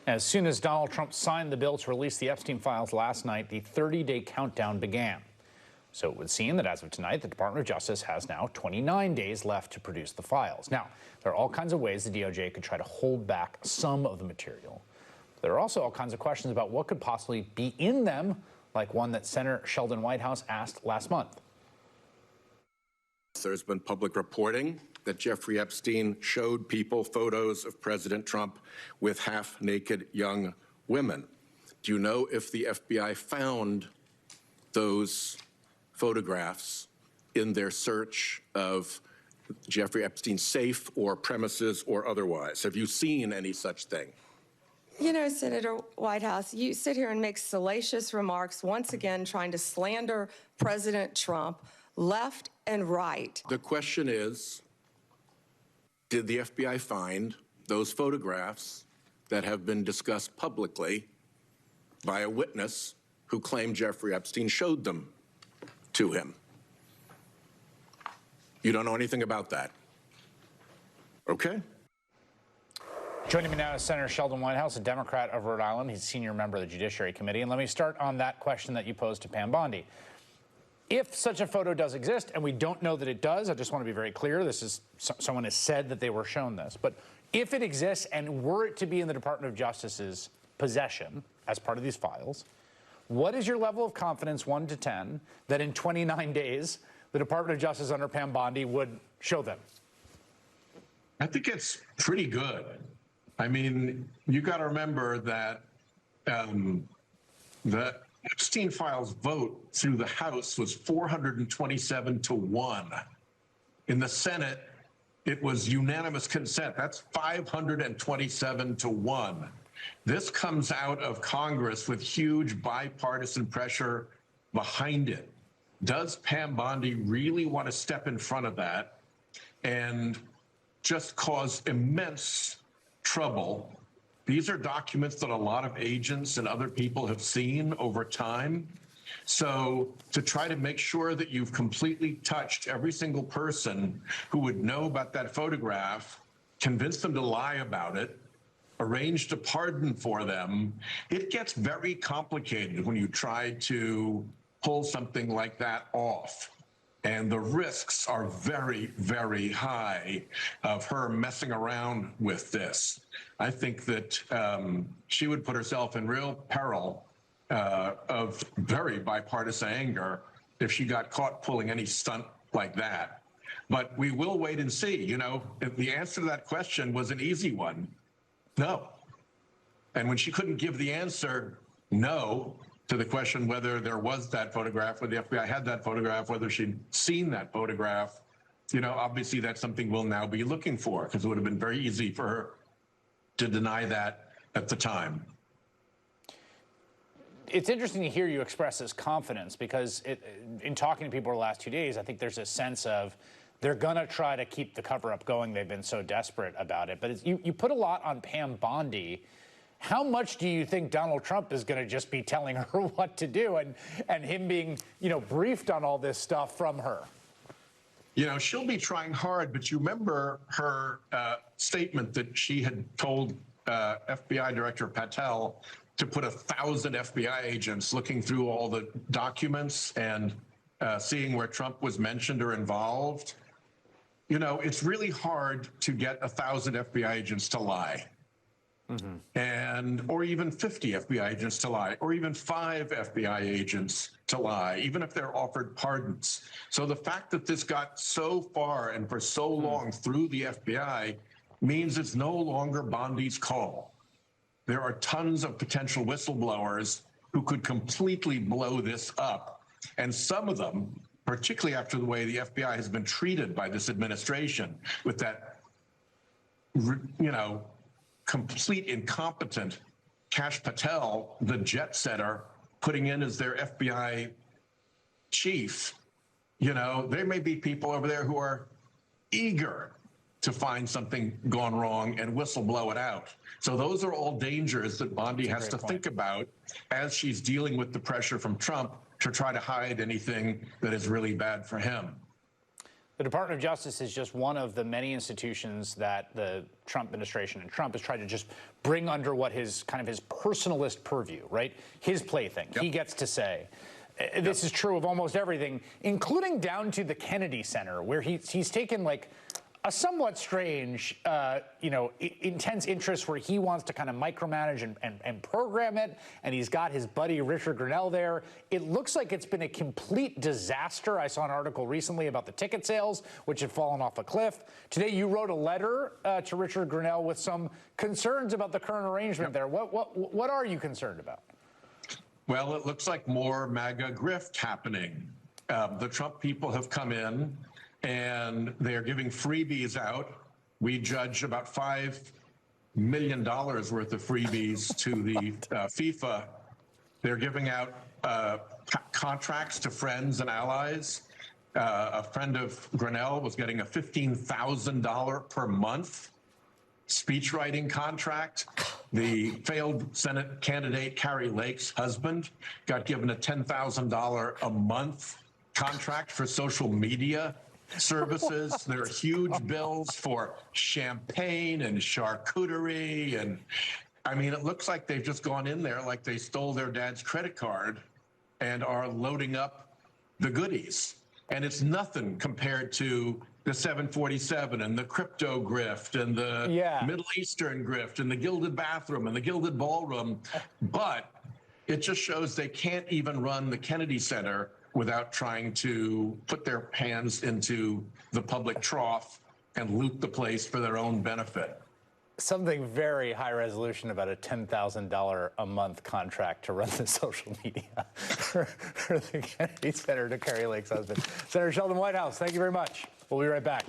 As soon as Donald Trump signed the bill to release the Epstein files last night, the 30-day countdown began. So it would seem that as of tonight, the Department of Justice has now 29 days left to produce the files. Now, there are all kinds of ways the DOJ could try to hold back some of the material. There are also all kinds of questions about what could possibly be in them, like one that Senator Sheldon Whitehouse asked last month. There's been public reporting that Jeffrey Epstein showed people photos of President Trump with half-naked young women. Do you know if the FBI found those photographs in their search of Jeffrey Epstein's safe or premises or otherwise? Have you seen any such thing? You know, Senator Whitehouse, you sit here and make salacious remarks, once again trying to slander President Trump left and right. The question is, did the FBI find those photographs that have been discussed publicly by a witness who claimed Jeffrey Epstein showed them to him? You don't know anything about that? Okay. Joining me now is Senator Sheldon Whitehouse, a Democrat of Rhode Island. He's a senior member of the Judiciary Committee. And let me start on that question that you posed to Pam Bondi. If such a photo does exist, and we don't know that it does, I just want to be very clear, this is someone has said that they were shown this, but if it exists and were it to be in the Department of Justice's possession as part of these files, what is your level of confidence, 1 to 10, that in 29 days, the Department of Justice under Pam Bondi would show them? I think it's pretty good. I mean, you got to remember that the Epstein files vote through the House was 427 to 1. In the Senate, it was unanimous consent. That's 527 to 1. This comes out of Congress with huge bipartisan pressure behind it. Does Pam Bondi really want to step in front of that and just cause immense trouble? These are documents that a lot of agents and other people have seen over time. So to try to make sure that you've completely touched every single person who would know about that photograph, convince them to lie about it, arranged a pardon for them, it gets very complicated when you try to pull something like that off. And the risks are very, very high of her messing around with this. I think that she would put herself in real peril of very bipartisan anger if she got caught pulling any stunt like that. But we will wait and see. You know, the answer to that question was an easy one. No. And when she couldn't give the answer, no, to the question whether there was that photograph, whether the FBI had that photograph, whether she'd seen that photograph, you know, obviously that's something we'll now be looking for, because it would have been very easy for her to deny that at the time. It's interesting to hear you express this confidence, because in talking to people over the last 2 days, I think there's a sense of they're going to try to keep the cover-up going. They've been so desperate about it. But you put a lot on Pam Bondi. How much do you think Donald Trump is going to just be telling her what to do and him being, you know, briefed on all this stuff from her? You know, she'll be trying hard, but you remember her statement that she had told FBI Director Patel to put 1,000 FBI agents looking through all the documents and seeing where Trump was mentioned or involved. You know, it's really hard to get 1,000 FBI agents to lie. Mm-hmm. Or even 50 FBI agents to lie, or even 5 FBI agents to lie, even if they're offered pardons. So the fact that this got so far and for so long through the FBI means it's no longer Bondi's call. There are tons of potential whistleblowers who could completely blow this up. And some of them, particularly after the way the FBI has been treated by this administration, with that, you know, complete incompetent Kash Patel, the jet setter, putting in as their FBI chief, you know, there may be people over there who are eager to find something gone wrong and whistle-blow it out. So those are all dangers that Bondi has to think about as she's dealing with the pressure from Trump to try to hide anything that is really bad for him. The Department of Justice is just one of the many institutions that the Trump administration and Trump has tried to just bring under what his kind of his personalist purview, right? His plaything. Yep. He gets to say. This is true of almost everything, including down to the Kennedy Center, where he's taken like a somewhat strange, intense interest where he wants to kind of micromanage and program it, and he's got his buddy Richard Grenell there. It looks like it's been a complete disaster. I saw an article recently about the ticket sales, which had fallen off a cliff. Today, you wrote a letter to Richard Grenell with some concerns about the current arrangement there. What are you concerned about? Well, it looks like more MAGA grift happening. The Trump people have come in, and they're giving freebies out. We judge about $5 million worth of freebies to the FIFA. They're giving out contracts to friends and allies. A friend of Grenell was getting a $15,000 per month speechwriting contract. The failed Senate candidate Carrie Lake's husband got given a $10,000 a month contract for social media services. There are huge bills for champagne and charcuterie. And I mean, it looks like they've just gone in there like they stole their dad's credit card and are loading up the goodies. And it's nothing compared to the 747 and the crypto grift and the Middle Eastern grift and the gilded bathroom and the gilded ballroom. But it just shows they can't even run the Kennedy Center without trying to put their hands into the public trough and loot the place for their own benefit. Something very high resolution about a $10,000 a month contract to run the social media for the Kennedy Center to Carrie Lake's husband. Senator Sheldon Whitehouse, thank you very much. We'll be right back.